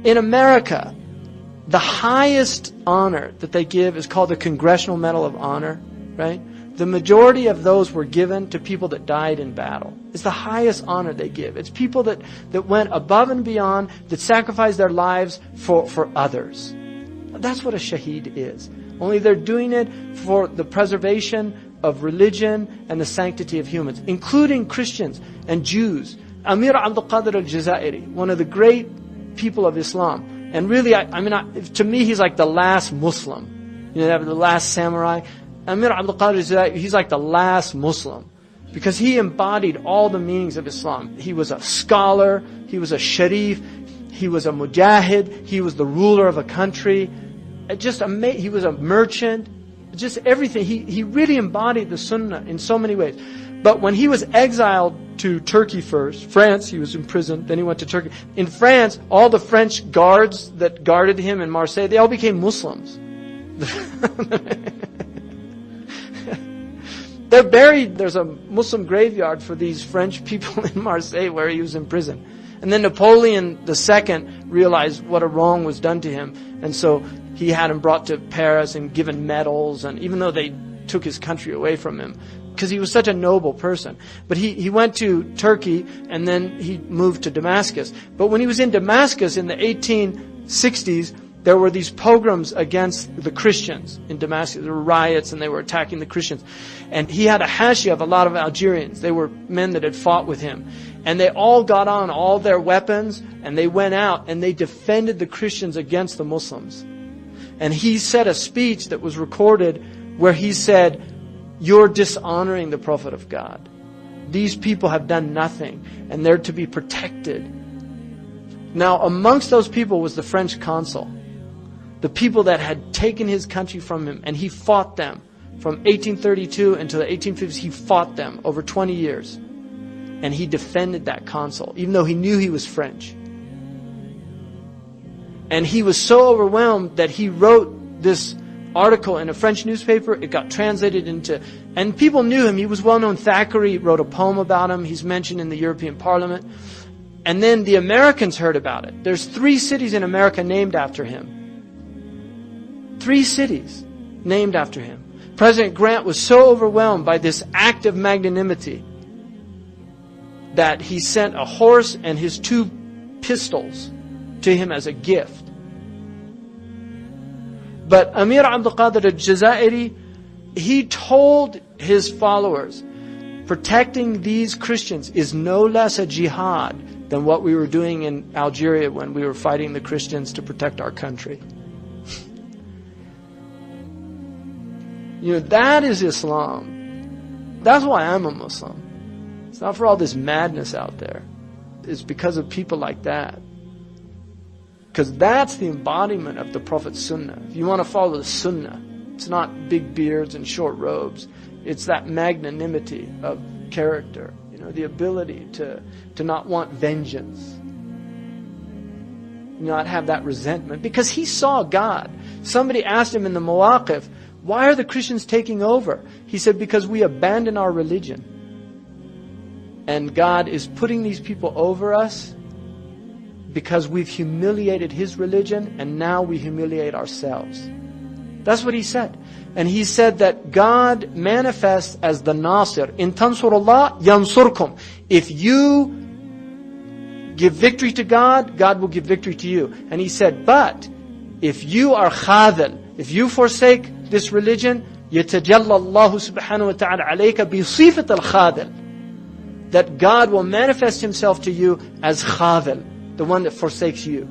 In America, the highest honor that they give is called the Congressional Medal of Honor, right? The majority of those were given to people that died in battle. It's the highest honor they give. It's people that went above and beyond, that sacrificed their lives for others. That's what a shaheed is. Only they're doing it for the preservation of religion and the sanctity of humans, including Christians and Jews. Amir Abdul Qadir al-Jaziri, one of the great people of Islam. And really, to me, he's like the last Muslim. You know, the last samurai. Amir Abdul Qadir, he's like the last Muslim. Because he embodied all the meanings of Islam. He was a scholar, he was a sharif, he was a mujahid, he was the ruler of a country. He was a merchant. Just everything. He really embodied the sunnah in so many ways. But when he was exiled to Turkey first, France, he was imprisoned, then he went to Turkey. In France, all the French guards that guarded him in Marseille, they all became Muslims. They're buried, there's a Muslim graveyard for these French people in Marseille where he was in prison. And then Napoleon II realized what a wrong was done to him. And so he had him brought to Paris and given medals, and even though they took his country away from him, because he was such a noble person. But he went to Turkey, and then he moved to Damascus. But when he was in Damascus in the 1860s, there were these pogroms against the Christians in Damascus. There were riots, and they were attacking the Christians. And he had a hashia of a lot of Algerians. They were men that had fought with him. And they all got on all their weapons, and they went out, and they defended the Christians against the Muslims. And he said a speech that was recorded where he said, "You're dishonoring the Prophet of God. These people have done nothing, and they're to be protected." Now, amongst those people was the French consul. The people that had taken his country from him, and he fought them. From 1832 until the 1850s, he fought them over 20 years. And he defended that consul, even though he knew he was French. And he was so overwhelmed that he wrote this article in a French newspaper. It got translated into, and people knew him. He was well known. Thackeray wrote a poem about him. He's mentioned in the European Parliament. And then the Americans heard about it. There's 3 cities in America named after him. 3 cities named after him. President Grant was so overwhelmed by this act of magnanimity that he sent a horse and his 2 pistols to him as a gift. But Amir Abdul Qadir al-Jaziri, he told his followers, protecting these Christians is no less a jihad than what we were doing in Algeria when we were fighting the Christians to protect our country. You know, that is Islam. That's why I'm a Muslim. It's not for all this madness out there. It's because of people like that. Because that's the embodiment of the Prophet's Sunnah. If you want to follow the Sunnah, it's not big beards and short robes. It's that magnanimity of character. You know, the ability to not want vengeance. Not have that resentment. Because he saw God. Somebody asked him in the Mawaqif, why are the Christians taking over? He said, because we abandon our religion. And God is putting these people over us because we've humiliated His religion, and now we humiliate ourselves. That's what he said. And he said that God manifests as the Nasir. In tansurullah yansurkum. If you give victory to God, God will give victory to you. And he said, but if you are khadil, if you forsake this religion, يَتَجَلَّ اللَّهُ سُبْحَانَهُ وَتَعَالَى عَلَيْكَ بِصِفَةِ الْخَادِلِ, that God will manifest Himself to you as khadil, the one that forsakes you.